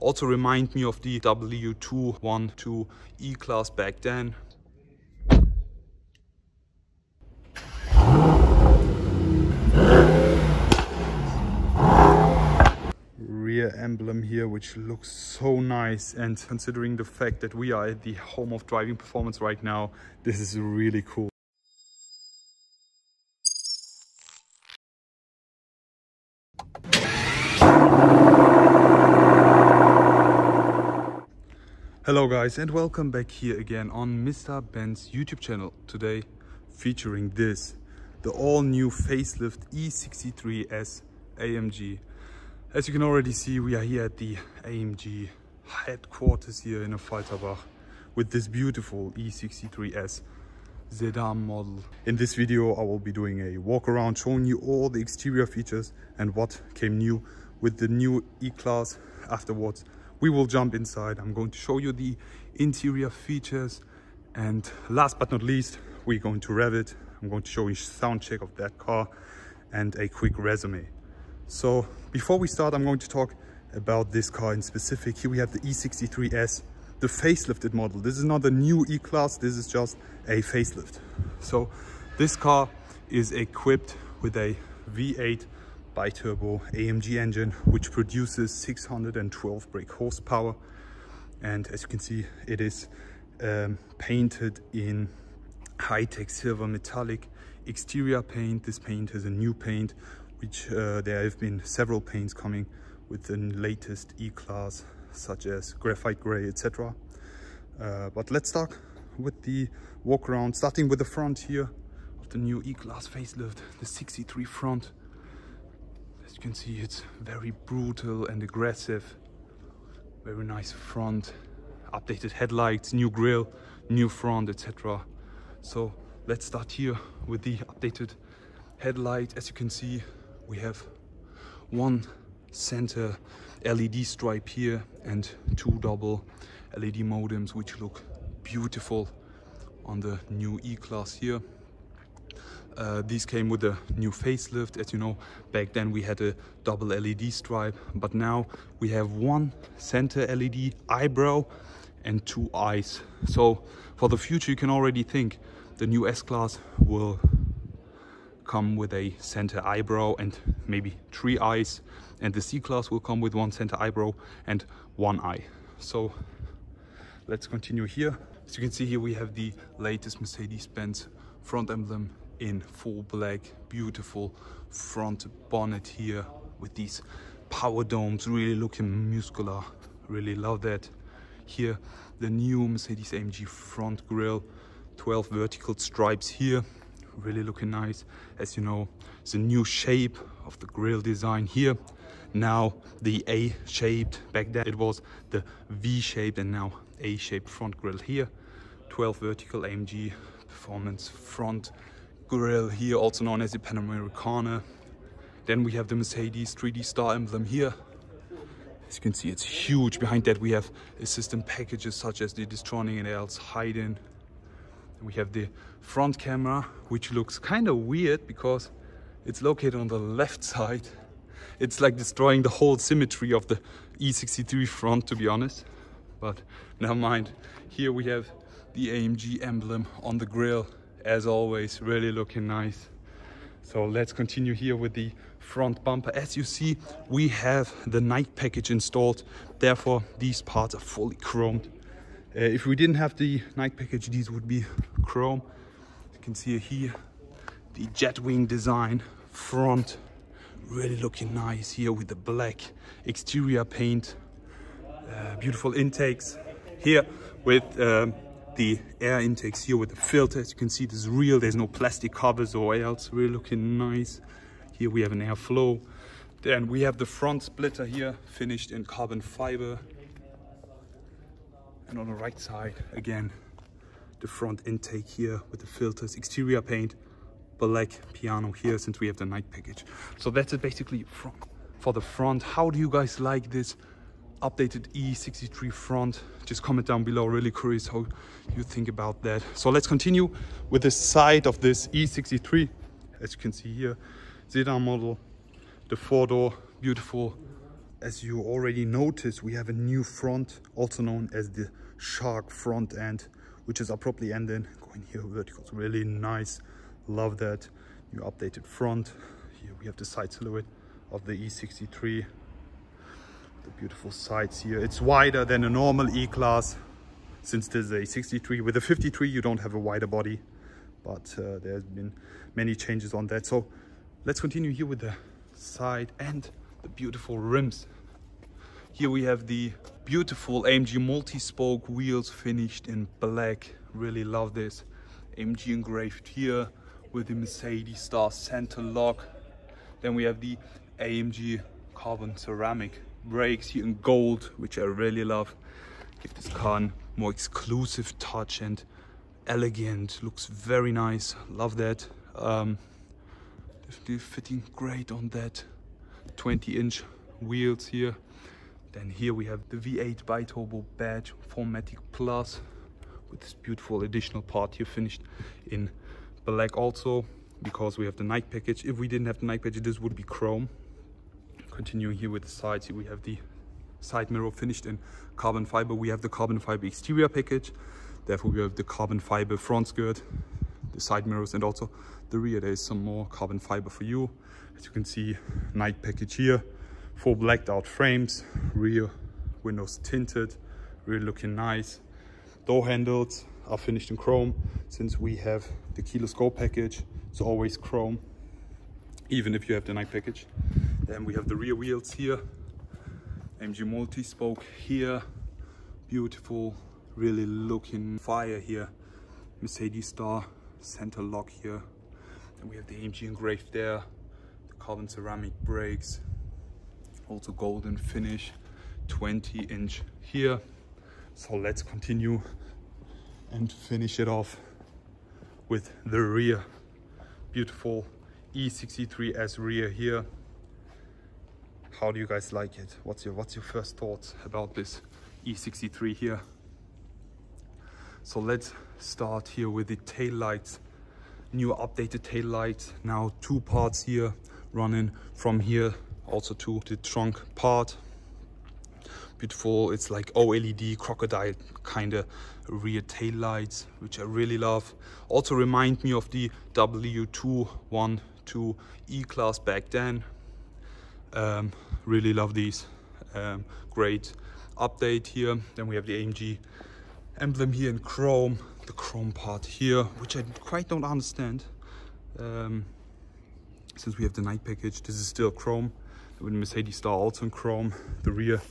Also remind me of the W212 E-Class back then. Rear emblem here, which looks so nice, and considering the fact that we are at the home of driving performance right now, this is really cool. Hello guys, and welcome back here again on Mr. Ben's YouTube channel. Today featuring this, the all new facelift E63 AMG. As you can already see, we are here at the AMG headquarters here in Falterbach with this beautiful E63 Sedan model. In this video I will be doing a walk around, showing you all the exterior features and what came new with the new E-Class. Afterwards we will jump inside. I'm going to show you the interior features, and last but not least, we're going to rev it. I'm going to show you sound check of that car and a quick resume. So before we start, I'm going to talk about this car in specific. Here we have the E63 the facelifted model. This is not a new E-Class, this is just a facelift. So this car is equipped with a V8 bi-turbo AMG engine, which produces 612 brake horsepower, and as you can see, it is painted in high-tech silver metallic exterior paint. This paint is a new paint, which there have been several paints coming with the latest E-Class, such as graphite gray, etc. But let's start with the walk around, starting with the front here of the new E-Class facelift, the 63 front. As you can see, it's very brutal and aggressive. Very nice front, updated headlights, new grille, new front, etc. So let's start here with the updated headlight. As you can see, we have one center LED stripe here and two double LED modems, which look beautiful on the new E-Class here. These came with a new facelift. As you know, back then we had a double LED stripe, but now we have one center LED eyebrow and two eyes. So for the future, you can already think the new S-Class will come with a center eyebrow and maybe three eyes, and the C-Class will come with one center eyebrow and one eye. So let's continue here. As you can see here, we have the latest Mercedes Benz front emblem in full black. Beautiful front bonnet here with these power domes, really looking muscular. Really love that. Here the new Mercedes AMG front grille, 12 vertical stripes here, really looking nice. As you know, it's a new shape of the grille design here. Now the A-shaped, back then it was the V-shaped, and now A-shaped front grille here. 12 vertical AMG performance front grille here, also known as the Panamericana. Then we have the Mercedes 3D star emblem here. As you can see, it's huge. Behind that we have assistant packages such as the Distronic and else hiding. We have the front camera, which looks kind of weird because it's located on the left side. It's like destroying the whole symmetry of the E63 front, to be honest, but never mind. Here we have the AMG emblem on the grille, as always, really looking nice. So let's continue here with the front bumper. As you see, we have the night package installed, therefore these parts are fully chromed. If we didn't have the night package, these would be chrome. You can see here the jet wing design front, really looking nice here with the black exterior paint. Beautiful intakes here with the air intakes here with the filter. As you can see, this is real, there's no plastic covers or else, really looking nice. Here we have an airflow. Then we have the front splitter here, finished in carbon fiber. And on the right side, again, the front intake here with the filters, exterior paint, black piano here, since we have the night package. So that's it basically for the front. How do you guys like this updated E63 front? Just comment down below, really curious how you think about that. So let's continue with the side of this E63. As you can see here, Sedan model, the 4-door, beautiful as you already noticed, we have a new front, also known as the shark front end, which is abruptly ending, going here vertical. It's really nice, love that. New updated front. Here we have the side silhouette of the E63. The beautiful sides here. It's wider than a normal E-Class, since this is a 63. With a 53 you don't have a wider body, but there's been many changes on that. So let's continue here with the side and the beautiful rims. Here we have the beautiful AMG multi-spoke wheels finished in black. Really love this. AMG engraved here with the Mercedes star center lock. Then we have the AMG carbon ceramic brakes here in gold, which I really love. Give this car a more exclusive touch and elegant. Looks very nice. Love that. Definitely fitting great on that 20-inch wheels here. Then here we have the V8 bi-turbo badge for Matic Plus with this beautiful additional part here finished in black also, because we have the night package. If we didn't have the night package, this would be chrome. Continuing here with the sides, here we have the side mirror finished in carbon fiber. We have the carbon fiber exterior package, therefore we have the carbon fiber front skirt, the side mirrors, and also the rear. There is some more carbon fiber for you. As you can see, night package here, 4 blacked out frames, rear windows tinted, really looking nice. Door handles are finished in chrome, since we have the keyless go package. It's always chrome, even if you have the night package. Then we have the rear wheels here, AMG multi-spoke here, beautiful, really looking fire here, Mercedes star center lock here. Then we have the AMG engraved there, the carbon ceramic brakes, also golden finish, 20-inch here. So let's continue and finish it off with the rear. Beautiful E63 as rear here. How do you guys like it? What's your first thoughts about this E63 here? So let's start here with the tail lights. New updated tail lights. Now 2 parts here, running from here also to the trunk part. Beautiful, it's like OLED crocodile kind of rear tail lights, which I really love. Also remind me of the W212 E-Class back then. Really love these. Great update here. Then we have the AMG emblem here in chrome, the chrome part here, which I quite don't understand. Since we have the night package, this is still chrome. With Mercedes star also in chrome. The rear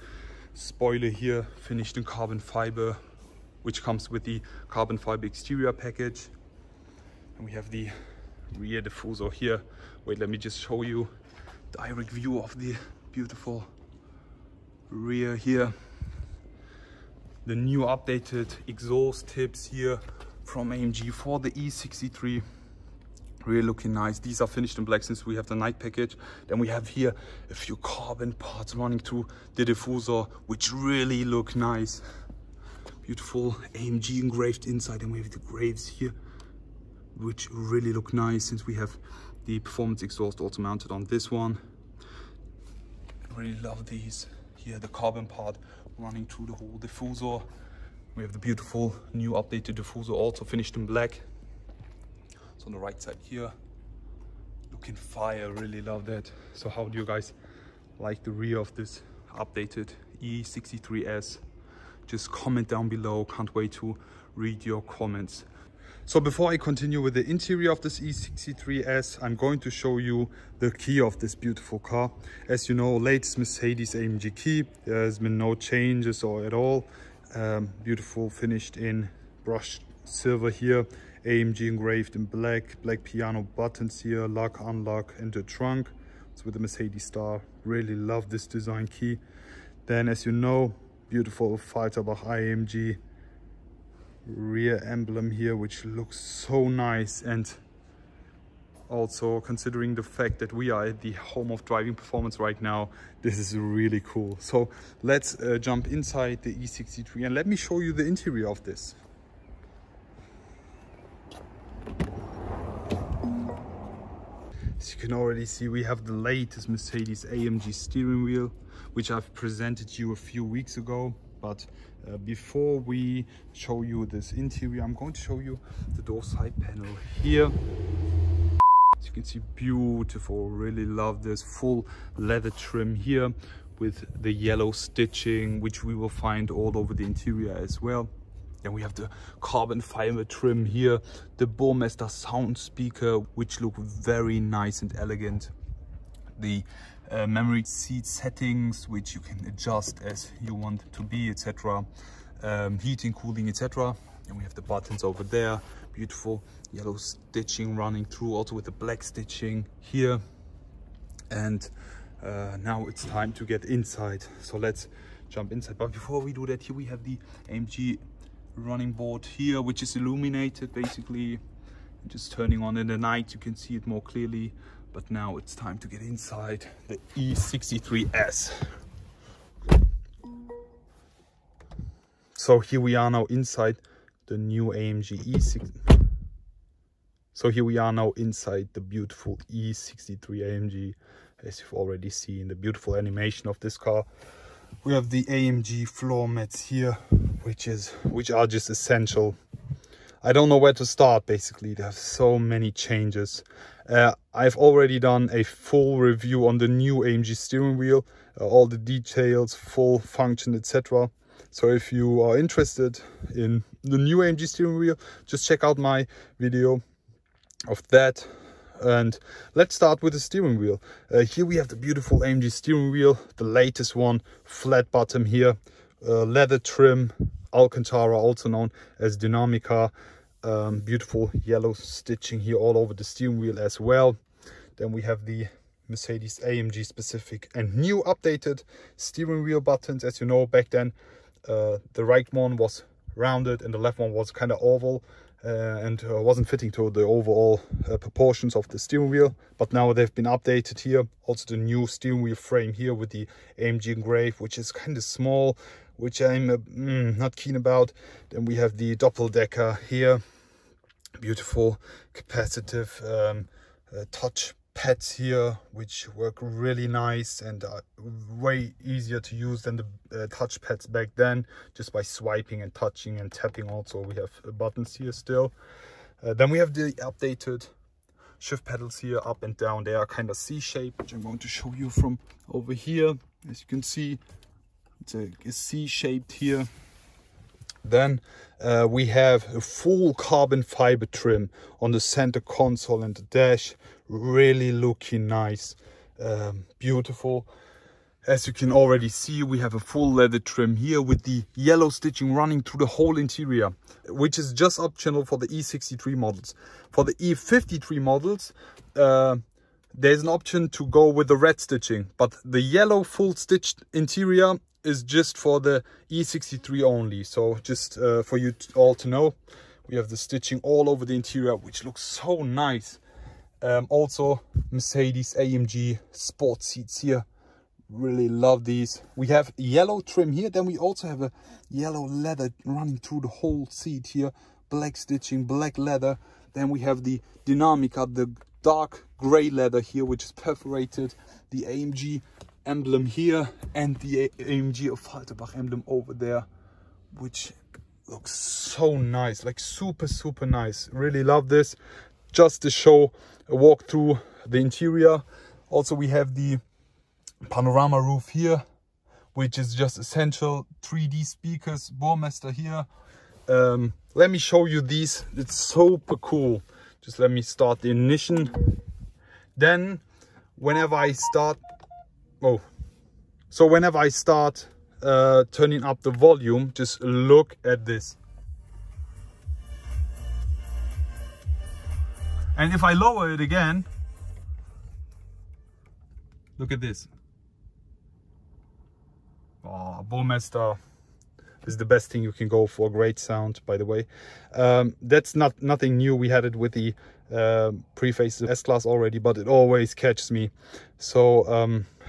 spoiler here finished in carbon fiber, which comes with the carbon fiber exterior package. And we have the rear diffuser here. Wait, let me just show you direct view of the beautiful rear here. The new updated exhaust tips here from AMG for the E63. Really looking nice. These are finished in black since we have the night package. Then we have here a few carbon parts running through the diffuser, which really look nice. Beautiful AMG engraved inside, and we have the graves here, which really look nice since we have the performance exhaust also mounted on this one. I really love these. Here the carbon part running through the whole diffuser. We have the beautiful new updated diffuser also finished in black. So on the right side here, looking fire, really love that. So how do you guys like the rear of this updated E63S? Just comment down below, can't wait to read your comments. So before I continue with the interior of this E63S, I'm going to show you the key of this beautiful car. As you know, latest Mercedes AMG key, there has been no changes or at all. Beautiful finished in brushed silver here, AMG engraved in black piano buttons here, lock, unlock, and the trunk. It's with the Mercedes star. Really love this design key. Then, as you know, beautiful Falterbach AMG rear emblem here, which looks so nice. And also, considering the fact that we are at the home of driving performance right now, this is really cool. So let's jump inside the E63 and let me show you the interior of this. As you can already see, we have the latest Mercedes AMG steering wheel, which I've presented to you a few weeks ago. But before we show you this interior, I'm going to show you the door side panel here. As you can see, beautiful, really love this full leather trim here with the yellow stitching, which we will find all over the interior as well. Then we have the carbon fiber trim here, the Burmester sound speaker, which look very nice and elegant. The memory seat settings, which you can adjust as you want it to be, etc. Heating, cooling, etc. And we have the buttons over there, beautiful yellow stitching running through, also with the black stitching here. And now it's time to get inside, so let's jump inside. But before we do that, here we have the AMG running board here, which is illuminated basically. Just turning on in the night you can see it more clearly. But now it's time to get inside the E63S. So here we are now inside the new AMG E63. So here we are now inside the beautiful E63 AMG. As you've already seen, the beautiful animation of this car. We have the AMG floor mats here, which are just essential. I don't know where to start basically. They have so many changes. I've already done a full review on the new AMG steering wheel, all the details, full function, etc. So if you are interested in the new AMG steering wheel, just check out my video of that. And let's start with the steering wheel. Here we have the beautiful AMG steering wheel, the latest one, flat bottom here, leather trim, Alcantara, also known as Dinamica. Beautiful yellow stitching here all over the steering wheel as well. Then we have the Mercedes AMG specific and new updated steering wheel buttons. As you know, back then the right one was rounded and the left one was kind of oval. And wasn't fitting to the overall proportions of the steering wheel, but now they've been updated here. Also the new steering wheel frame here with the AMG Grille, which is kind of small, which I'm not keen about. Then we have the double-decker here, beautiful capacitive touch pads here, which work really nice and are way easier to use than the touch pads back then, just by swiping and touching and tapping. Also we have buttons here still. Then we have the updated shift pedals here, up and down. They are kind of C-shaped, which I'm going to show you from over here. As you can see, it's a C-shaped here. Then we have a full carbon fiber trim on the center console and the dash, really looking nice, beautiful. As you can already see, we have a full leather trim here with the yellow stitching running through the whole interior, which is just optional for the E63 models. For the E53 models, there's an option to go with the red stitching, but the yellow full stitched interior is just for the E63 only. So just for you all to know, we have the stitching all over the interior, which looks so nice. Also Mercedes AMG sport seats here, really love these. We have yellow trim here, then we also have a yellow leather running through the whole seat here, black stitching, black leather. Then we have the Dinamica, the dark gray leather here, which is perforated, the AMG emblem here, and the AMG Falterbach emblem over there, which looks so nice, like super nice. Really love this. Just to show a walk through the interior. Also we have the panorama roof here, which is just essential. 3D speakers, Burmester here. Let me show you these. It's super cool. Just let me start the ignition. Then whenever I start turning up the volume, just look at this. And if I lower it again, look at this. Oh, Burmester is the best thing you can go for. Great sound, by the way. That's nothing new. We had it with the pre-facelift S-Class already, but it always catches me. So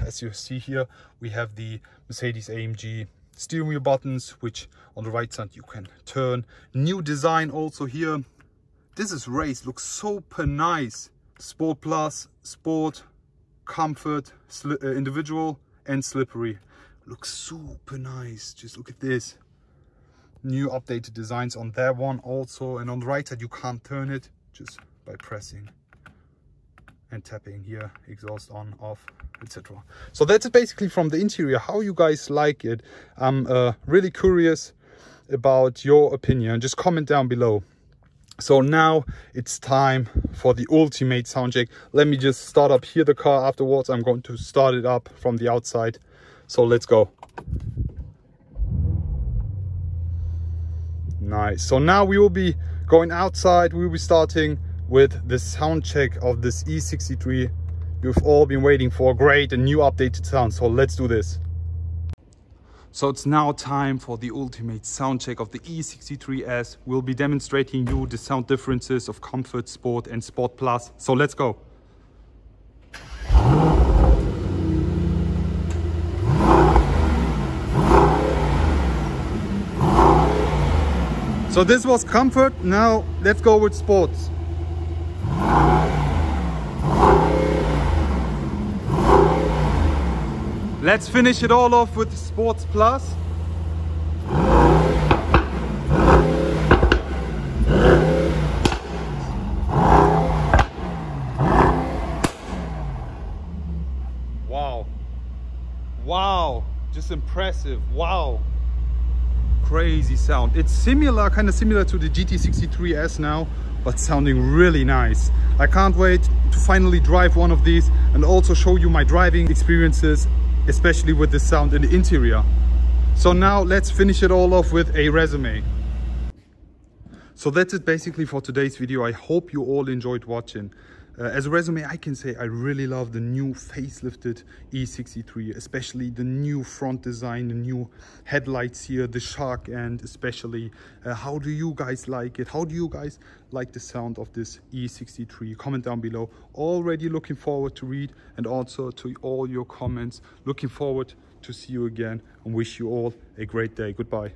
as you see here, we have the Mercedes AMG steering wheel buttons, which on the right side you can turn. New design also here. This is raised, looks super nice. Sport Plus, Sport, Comfort, Individual and Slippery. Looks super nice. Just look at this. New updated designs on that one also. And on the right side you can't turn it just by pressing and tapping here. Exhaust on, off, etc. So that's it basically from the interior. How you guys like it? I'm really curious about your opinion. Just comment down below. So now it's time for the ultimate sound check. Let me just start up here the car. Afterwards I'm going to start it up from the outside. So let's go. Nice. So now we will be going outside. We will be starting with the sound check of this E63. You've all been waiting for a great and new updated sound. So let's do this. So it's now time for the ultimate sound check of the E63S. We'll be demonstrating you the sound differences of Comfort, Sport and Sport Plus. So let's go. So this was Comfort, now let's go with Sports. Let's finish it all off with Sports Plus. Wow. Wow. Just impressive. Wow. Crazy sound. It's similar, kind of similar to the GT63S now, but sounding really nice. I can't wait to finally drive one of these and also show you my driving experiences, especially with the sound in the interior. So now let's finish it all off with a resume. So that's it basically for today's video. I hope you all enjoyed watching. As a resume, I can say I really love the new facelifted E63, especially the new front design, the new headlights here, the shark end especially. How do you guys like it? How do you guys like the sound of this E63? Comment down below. Already looking forward to read and also to all your comments. Looking forward to see you again and wish you all a great day. Goodbye.